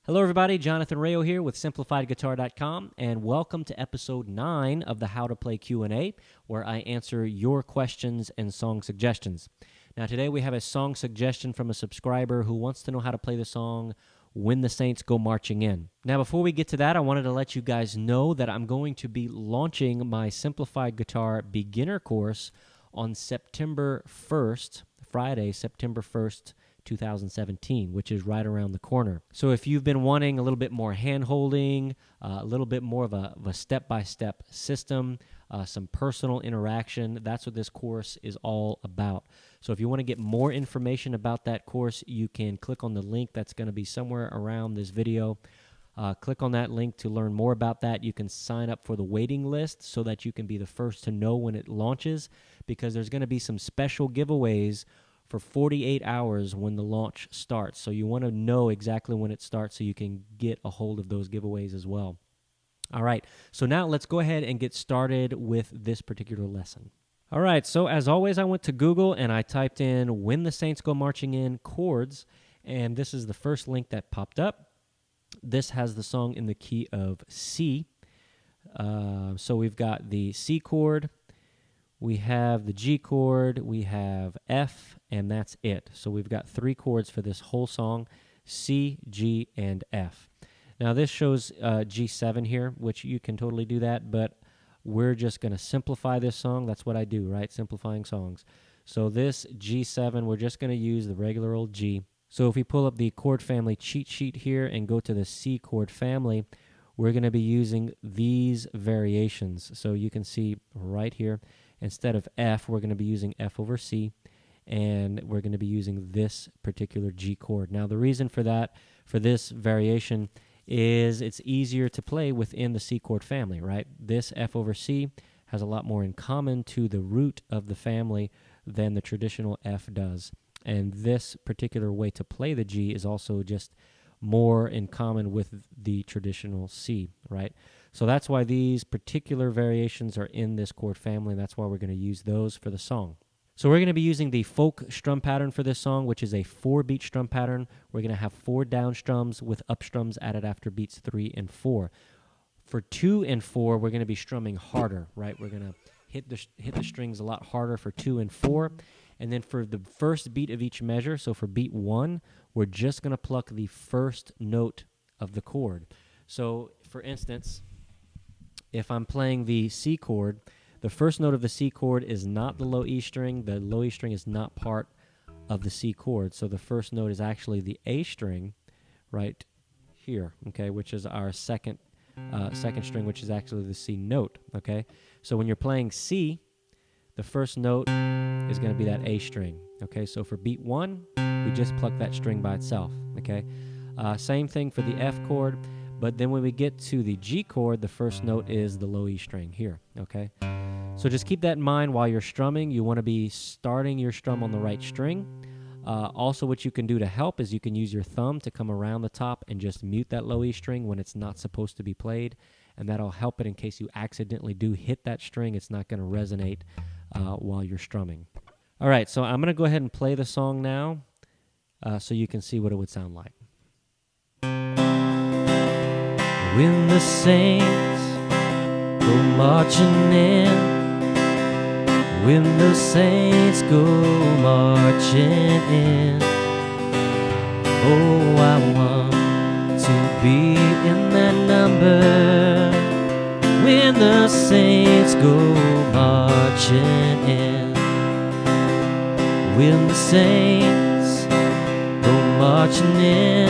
Hello, everybody. Jonathan Rayo here with SimplifiedGuitar.com, and welcome to Episode 9 of the How to Play Q&A, where I answer your questions and song suggestions. Now, today we have a song suggestion from a subscriber who wants to know how to play the song When the Saints Go Marching In. Now, before we get to that, I wanted to let you guys know that I'm going to be launching my Simplified Guitar beginner course on September 1st, Friday, September 1st, 2017, which is right around the corner. So if you've been wanting a little bit more hand-holding, a little bit more of a step-by-step system, some personal interaction, that's what this course is all about. So if you want to get more information about that course, you can click on the link that's going to be somewhere around this video. Click on that link to learn more about that. You can sign up for the waiting list so that you can be the first to know when it launches, because there's going to be some special giveaways for 48 hours when the launch starts. So you want to know exactly when it starts so you can get a hold of those giveaways as well. All right, so now let's go ahead and get started with this particular lesson. All right, so as always, I went to Google and I typed in When the Saints Go Marching In chords, and this is the first link that popped up. This has the song in the key of C. So we've got the C chord, we have the G chord, we have F, and that's it. So we've got 3 chords for this whole song, C, G, and F. Now this shows G7 here, which you can totally do that, but we're just going to simplify this song. That's what I do, right? Simplifying songs. So this G7, we're just going to use the regular old G. So if we pull up the chord family cheat sheet here and go to the C chord family, we're going to be using these variations. So you can see right here, instead of F, we're going to be using F over C, and we're going to be using this particular G chord. Now, the reason for that, for this variation, is it's easier to play within the C chord family, right? This F over C has a lot more in common to the root of the family than the traditional F does. And this particular way to play the G is also just more in common with the traditional C, right? So that's why these particular variations are in this chord family, and that's why we're going to use those for the song. So we're going to be using the folk strum pattern for this song, which is a 4-beat strum pattern. We're going to have 4 down strums with up strums added after beats 3 and 4. For 2 and 4, we're going to be strumming harder, right? We're going to hit the strings a lot harder for 2 and 4. And then for the first beat of each measure, so for beat 1, we're just going to pluck the first note of the chord. So, for instance, if I'm playing the C chord, the first note of the C chord is not the low E string. The low E string is not part of the C chord. So the first note is actually the A string right here, okay, which is our second string, which is actually the C note, okay? So when you're playing C, the first note is going to be that A string, okay? So for beat 1, we just pluck that string by itself, okay? Same thing for the F chord, but then when we get to the G chord, the first note is the low E string here, okay? So just keep that in mind while you're strumming. You want to be starting your strum on the right string. Also, what you can do to help is you can use your thumb to come around the top and just mute that low E string when it's not supposed to be played, and that'll help it in case you accidentally do hit that string. It's not going to resonate while you're strumming. All right, so I'm going to go ahead and play the song now so you can see what it would sound like. When the saints go marching in, when the saints go marching in, oh, I want to be in that number. When the saints go marching in, when the saints go marching in,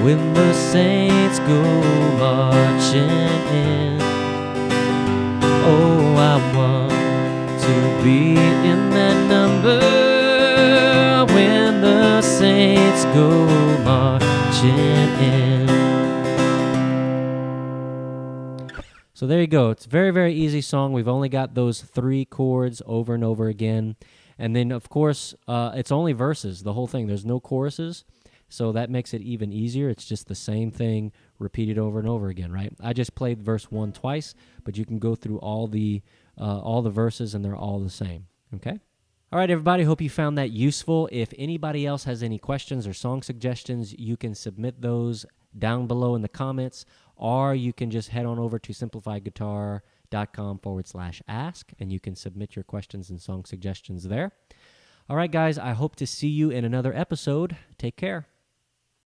when the saints go marching in, oh, I want to be in that number. When the saints go marching in. So there you go. It's a very, very easy song. We've only got those 3 chords over and over again. And then, of course, it's only verses, the whole thing. There's no choruses. So that makes it even easier. It's just the same thing repeated over and over again, right? I just played verse 1 twice, but you can go through all the verses and they're all the same, okay? All right, everybody, hope you found that useful. If anybody else has any questions or song suggestions, you can submit those down below in the comments, or you can just head on over to simplifiedguitar.com/ask, and you can submit your questions and song suggestions there. All right, guys, I hope to see you in another episode. Take care.